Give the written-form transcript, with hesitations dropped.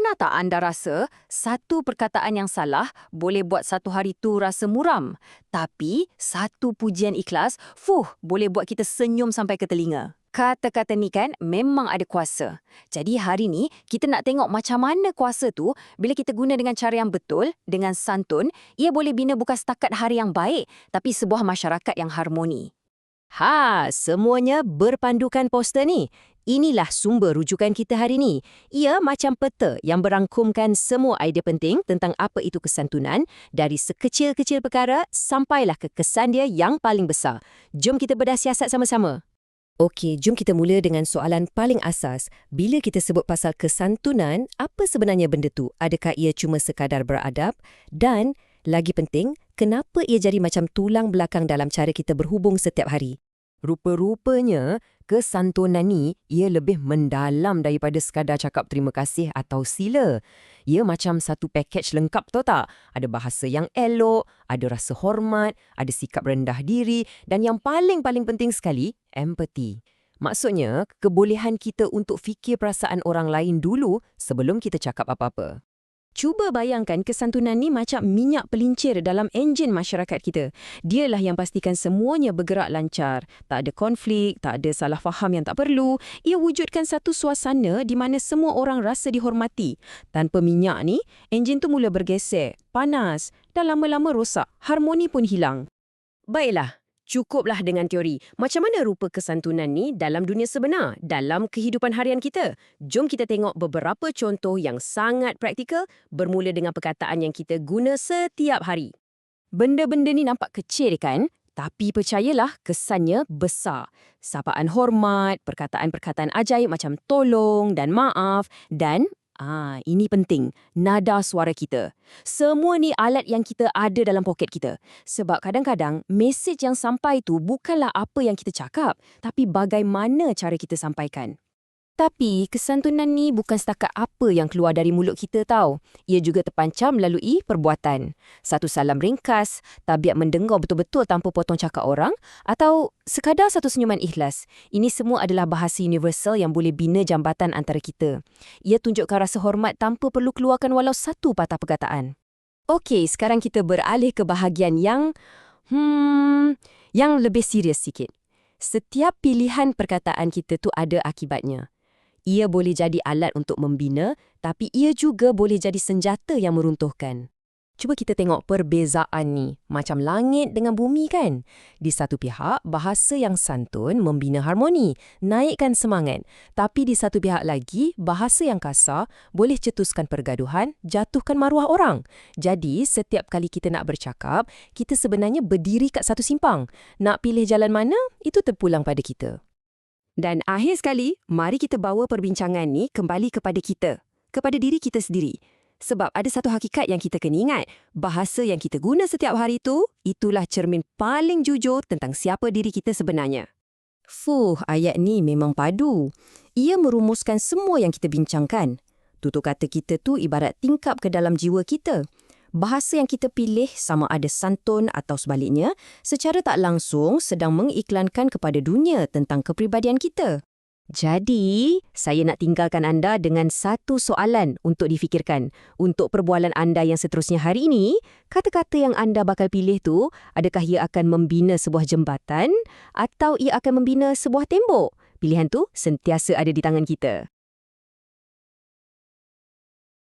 Pernah tak anda rasa satu perkataan yang salah boleh buat satu hari tu rasa muram? Tapi satu pujian ikhlas, boleh buat kita senyum sampai ke telinga. Kata-kata ni kan memang ada kuasa. Jadi hari ni kita nak tengok macam mana kuasa tu bila kita guna dengan cara yang betul, dengan santun, ia boleh bina bukan setakat hari yang baik, tapi sebuah masyarakat yang harmoni. Semuanya berpandukan poster ni. Inilah sumber rujukan kita hari ni. Ia macam peta yang berangkumkan semua idea penting tentang apa itu kesantunan dari sekecil-kecil perkara sampailah ke kesan dia yang paling besar. Jom kita bedah siasat sama-sama. Okey, jom kita mula dengan soalan paling asas. Bila kita sebut pasal kesantunan, apa sebenarnya benda tu? Adakah ia cuma sekadar beradab? Dan lagi penting, kenapa ia jadi macam tulang belakang dalam cara kita berhubung setiap hari? Rupa-rupanya, kesantunan ni ia lebih mendalam daripada sekadar cakap terima kasih atau sila. Ia macam satu pakej lengkap, tahu tak? Ada bahasa yang elok, ada rasa hormat, ada sikap rendah diri dan yang paling-paling penting sekali, empati. Maksudnya, kebolehan kita untuk fikir perasaan orang lain dulu sebelum kita cakap apa-apa. Cuba bayangkan kesantunan ni macam minyak pelincir dalam enjin masyarakat kita. Dialah yang pastikan semuanya bergerak lancar. Tak ada konflik, tak ada salah faham yang tak perlu. Ia wujudkan satu suasana di mana semua orang rasa dihormati. Tanpa minyak ni, enjin tu mula bergesek, panas dan lama-lama rosak. Harmoni pun hilang. Baiklah. Cukuplah dengan teori. Macam mana rupa kesantunan ni dalam dunia sebenar, dalam kehidupan harian kita? Jom kita tengok beberapa contoh yang sangat praktikal bermula dengan perkataan yang kita guna setiap hari. Benda-benda ni nampak kecil kan? Tapi percayalah, kesannya besar. Sapaan hormat, perkataan-perkataan ajaib macam tolong dan maaf dan ini penting, nada suara kita. Semua ni alat yang kita ada dalam poket kita. Sebab kadang-kadang, mesej yang sampai tu bukanlah apa yang kita cakap, tapi bagaimana cara kita sampaikan. Tapi kesantunan ni bukan setakat apa yang keluar dari mulut kita tau. Ia juga terpancam melalui perbuatan. Satu salam ringkas, tabiat mendengar betul-betul tanpa potong cakap orang, atau sekadar satu senyuman ikhlas. Ini semua adalah bahasa universal yang boleh bina jambatan antara kita. Ia tunjukkan rasa hormat tanpa perlu keluarkan walau satu patah perkataan. Okey, sekarang kita beralih ke bahagian yang lebih serius sikit. Setiap pilihan perkataan kita tu ada akibatnya. Ia boleh jadi alat untuk membina, tapi ia juga boleh jadi senjata yang meruntuhkan. Cuba kita tengok perbezaan ni, macam langit dengan bumi kan? Di satu pihak, bahasa yang santun membina harmoni, naikkan semangat. Tapi di satu pihak lagi, bahasa yang kasar boleh cetuskan pergaduhan, jatuhkan maruah orang. Jadi, setiap kali kita nak bercakap, kita sebenarnya berdiri kat satu simpang. Nak pilih jalan mana, itu terpulang pada kita. Dan akhir sekali, mari kita bawa perbincangan ni kembali kepada kita, kepada diri kita sendiri. Sebab ada satu hakikat yang kita kena ingat, bahasa yang kita guna setiap hari tu, itulah cermin paling jujur tentang siapa diri kita sebenarnya. Ayat ni memang padu. Ia merumuskan semua yang kita bincangkan. Tutur kata kita tu ibarat tingkap ke dalam jiwa kita. Bahasa yang kita pilih sama ada santun atau sebaliknya, secara tak langsung sedang mengiklankan kepada dunia tentang kepribadian kita. Jadi, saya nak tinggalkan anda dengan satu soalan untuk difikirkan. Untuk perbualan anda yang seterusnya hari ini, kata-kata yang anda bakal pilih tu, adakah ia akan membina sebuah jembatan atau ia akan membina sebuah tembok? Pilihan tu sentiasa ada di tangan kita.